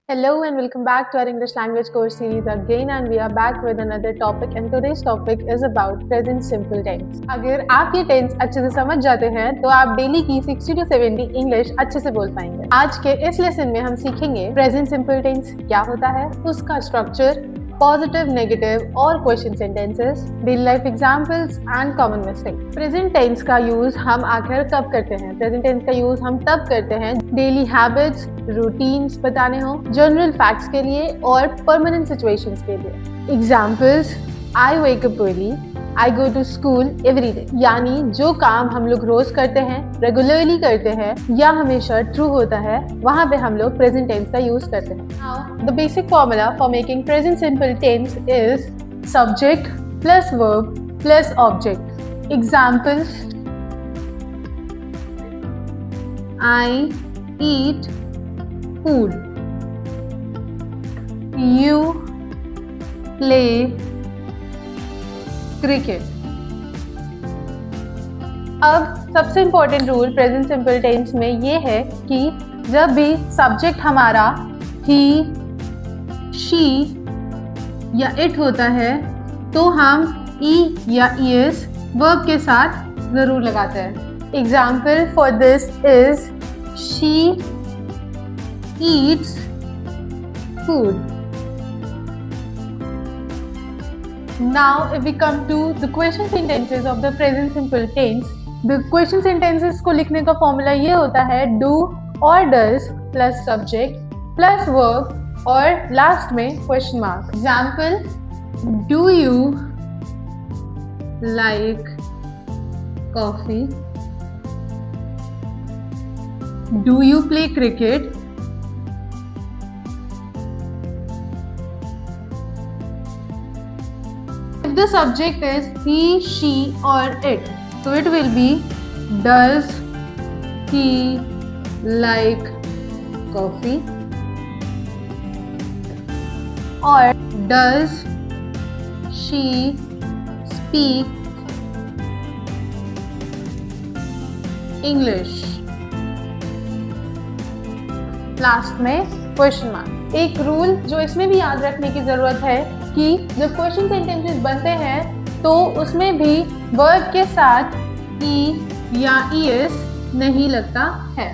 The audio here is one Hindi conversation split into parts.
Hello and welcome back to our English language course series again, and we are back with another topic, and today's topic is about present simple tense. अगर आप ये टेंस अच्छे से समझ जाते हैं तो आप डेली की 60 to 70 इंग्लिश अच्छे से बोल पाएंगे। आज के इस लेसन में हम सीखेंगे प्रेजेंट सिंपल टेंस क्या होता है, उसका स्ट्रक्चर, पॉजिटिव, नेगेटिव और question sentences, daily life examples and common mistake. Present tense का यूज हम आखिर कब करते हैं? प्रेजेंट टेंस का यूज हम तब करते हैं डेली हैबिट्स, रूटीन्स बताने हो, जनरल फैक्ट्स के लिए और परमानेंट सिचुएशंस के लिए। Examples: I wake up early, I go to school every day. यानी जो काम हम लोग रोज करते हैं, रेगुलरली करते हैं या हमेशा ट्रू होता है, वहां पे हम लोग प्रेजेंट टेंस का यूज करते हैं। Now the basic formula for making present simple tense is subject plus verb plus object. Examples: I eat food, you play cricket। अब सबसे important rule present simple tense में ये है कि जब भी सब्जेक्ट हमारा ही, शी या इट होता है तो हम ई या ईएस वर्ब के साथ जरूर लगाते हैं। Example for this is she eats food। Now if we come to the question sentences of the present simple tense, the question sentences को लिखने का फॉर्मूला ये होता है do और does plus subject plus verb और लास्ट में question mark। Example: do you like coffee? Do you play cricket? If the subject is he, she or it, so it will be does he like coffee or does she speak English। Last में क्वेश्चन मार्क। एक रूल जो इसमें भी याद रखने की जरूरत है कि जब क्वेश्चन सेंटेंसेस बनते हैं तो उसमें भी वर्ब के साथ ई या ईएस नहीं लगता है।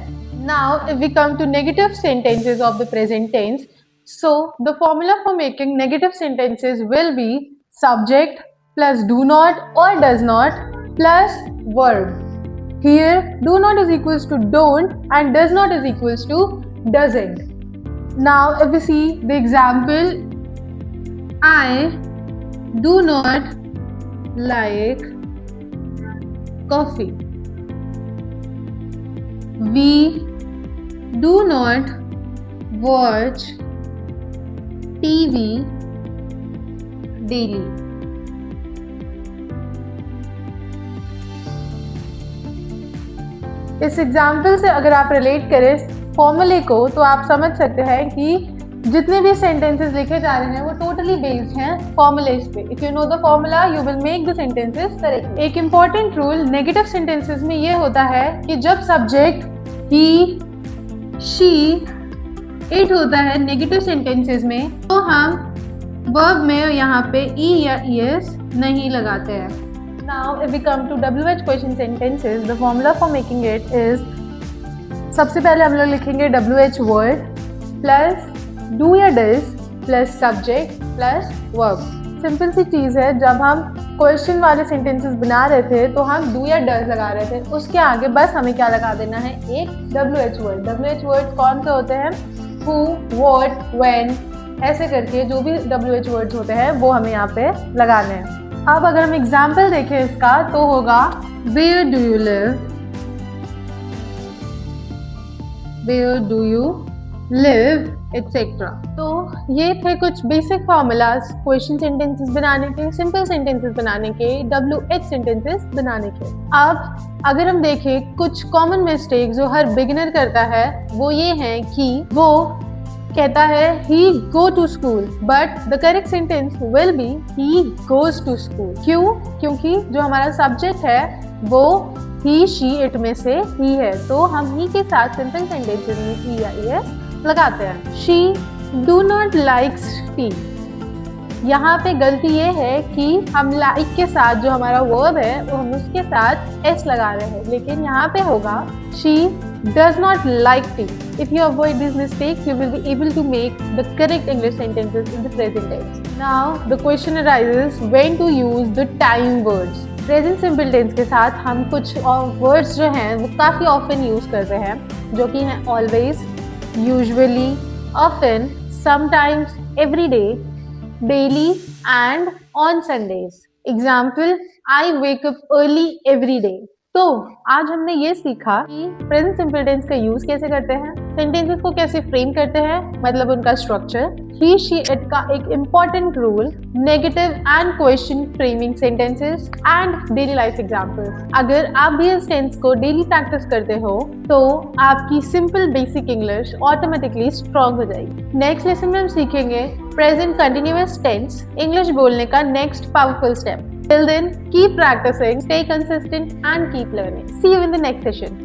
Now if we come to negative sentences of the present tense, so the formula for making negative sentences will be subject plus do not और does not plus verb. Here do not is equals to don't and does not is equals to doesn't। Now if we see the example, I do not like coffee, we do not watch TV daily। इस एग्जाम्पल से अगर आप रिलेट करें फॉर्मूले को तो आप समझ सकते हैं कि जितने भी सेंटेंसेस लिखे जा रहे हैं वो टोटली बेस्ड हैं फॉर्मूलेस पे। If you know the formula you will make the sentences correct. एक इंपॉर्टेंट रूल नेगेटिव सेंटेंसेस में ये होता है कि जब सब्जेक्ट ही, शी, इट होता है नेगेटिव सेंटेंसेस में तो हम वर्ब में यहाँ पे ई या ईएस नहीं लगाते हैं। Now if we come to WH question sentences, the formula for making it is, सबसे पहले हम लोग लिखेंगे WH वर्ड प्लस डू या does plus subject plus verb. Simple सी चीज़ है, जब हम क्वेश्चन वाले सेंटेंसेस बना रहे थे तो हम डू या डज लगा रहे थे, उसके आगे बस हमें क्या लगा देना है, एक WH वर्ड। WH वर्ड कौन से होते हैं? हु, व्हाट, व्हेन, ऐसे करके जो भी WH वर्ड्स होते हैं वो हमें यहाँ पे लगाने हैं। अब अगर हम एग्जाम्पल देखें इसका तो होगा where do you live, Where do you live, etc। तो ये थे कुछ बेसिक फॉर्मूलाज क्वेश्चन सेंटेंसेस बनाने के, सिंपल सेंटेंसेस बनाने के, WH सेंटेंसेस बनाने के। अब अगर हम देखें कुछ कॉमन मिस्टेक जो हर बिगिनर करता है वो ये है कि वो कहता है he go to school, but the correct sentence will be he goes to school। क्यों? क्योंकि जो हमारा सब्जेक्ट है वो ही, शी, इट में से ही है, तो हम ही के साथ सिंपल सेंटेंसेस में ही या एस लगाते हैं। She do not likes T. यहाँ पे गलती ये है कि हम लाइक के साथ जो हमारा वर्ब है वो हम उसके साथ एस लगा रहे हैं, लेकिन यहाँ पे होगा she does not like T. If you avoid these mistakes, you will be able to make the correct English sentences in the present tense. Now, the question arises when to use the time words. Present simple tense के साथ हम कुछ words जो हैं वो काफ़ी often use करते हैं, जो कि हैं always, usually, often, sometimes, every day, daily and on Sundays. Example, I wake up early every day. तो आज हमने ये सीखा कि प्रेजेंट सिंपल टेंस का यूज कैसे करते हैं, सेंटेंसेस को कैसे फ्रेम करते हैं, मतलब उनका स्ट्रक्चर, ही शी इट का एक important rule, negative and question framing sentences and daily life examples. अगर आप भी इस टेंस को डेली प्रैक्टिस करते हो तो आपकी simple basic English automatically strong हो जाएगी। नेक्स्ट लेसन में हम सीखेंगे प्रेजेंट कंटिन्यूअस टेंस इंग्लिश बोलने का next powerful step. Till then, keep practicing, stay consistent and keep learning. See you in the next session.